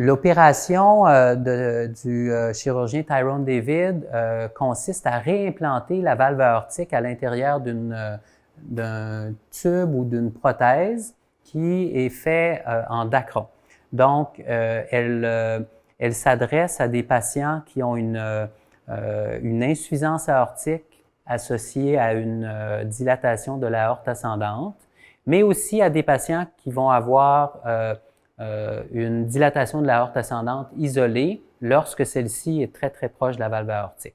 L'opération du chirurgien Tyrone David consiste à réimplanter la valve aortique à l'intérieur d'un tube ou d'une prothèse qui est fait en dacron. Donc, elle s'adresse à des patients qui ont une insuffisance aortique associée à une dilatation de l'aorte ascendante, mais aussi à des patients qui vont avoir une dilatation de l'aorte ascendante isolée lorsque celle-ci est très, très proche de la valve aortique.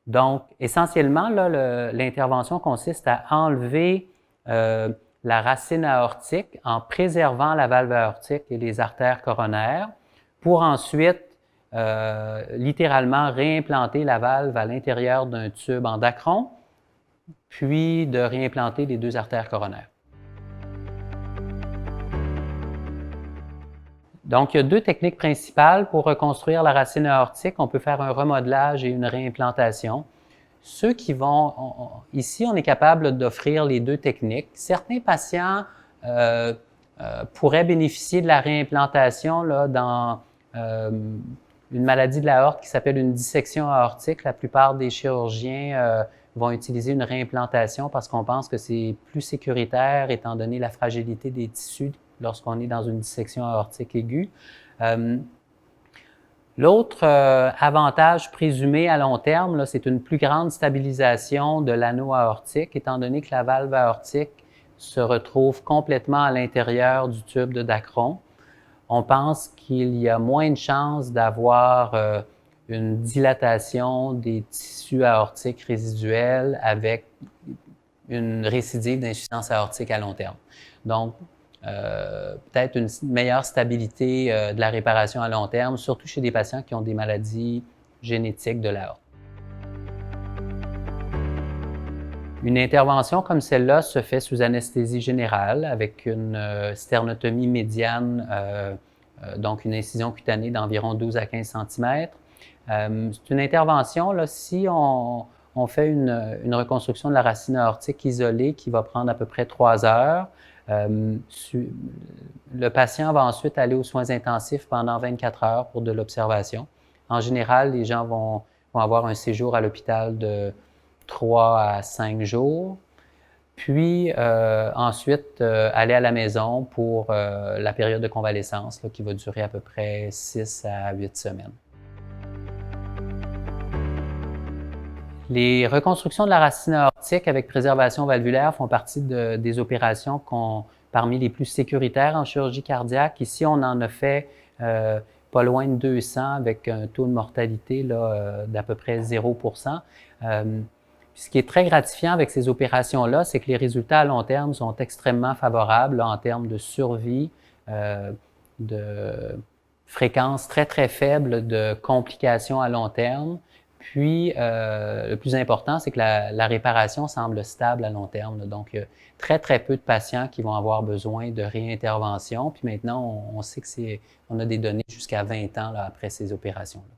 Donc, essentiellement, l'intervention consiste à enlever la racine aortique en préservant la valve aortique et les artères coronaires pour ensuite littéralement réimplanter la valve à l'intérieur d'un tube en dacron, puis de réimplanter les deux artères coronaires. Donc, il y a deux techniques principales pour reconstruire la racine aortique. On peut faire un remodelage et une réimplantation. Ceux qui vont... ici, on est capable d'offrir les deux techniques. Certains patients pourraient bénéficier de la réimplantation là, dans une maladie de l'aorte qui s'appelle une dissection aortique. La plupart des chirurgiens vont utiliser une réimplantation parce qu'on pense que c'est plus sécuritaire étant donné la fragilité des tissus lorsqu'on est dans une dissection aortique aiguë. L'autre avantage présumé à long terme, c'est une plus grande stabilisation de l'anneau aortique, étant donné que la valve aortique se retrouve complètement à l'intérieur du tube de dacron. On pense qu'il y a moins de chances d'avoir une dilatation des tissus aortiques résiduels avec une récidive d'insuffisance aortique à long terme. Donc, peut-être une meilleure stabilité de la réparation à long terme, surtout chez des patients qui ont des maladies génétiques de l'aorte. Une intervention comme celle-là se fait sous anesthésie générale avec une sternotomie médiane, donc une incision cutanée d'environ 12 à 15 cm. C'est une intervention, là, si on fait une reconstruction de la racine aortique isolée qui va prendre à peu près 3 heures. Le patient va ensuite aller aux soins intensifs pendant 24 heures pour de l'observation. En général, les gens vont avoir un séjour à l'hôpital de 3 à 5 jours, puis ensuite aller à la maison pour la période de convalescence là, qui va durer à peu près 6 à 8 semaines. Les reconstructions de la racine aortique avec préservation valvulaire font partie des opérations parmi les plus sécuritaires en chirurgie cardiaque. Ici, on en a fait pas loin de 200 avec un taux de mortalité d'à peu près 0%. Ce qui est très gratifiant avec ces opérations-là, c'est que les résultats à long terme sont extrêmement favorables là, en termes de survie, de fréquence très, très faible de complications à long terme. Puis, le plus important, c'est que la réparation semble stable à long terme. Là. Donc, très, très peu de patients qui vont avoir besoin de réintervention. Puis maintenant, on sait qu'on a des données jusqu'à 20 ans là, après ces opérations-là.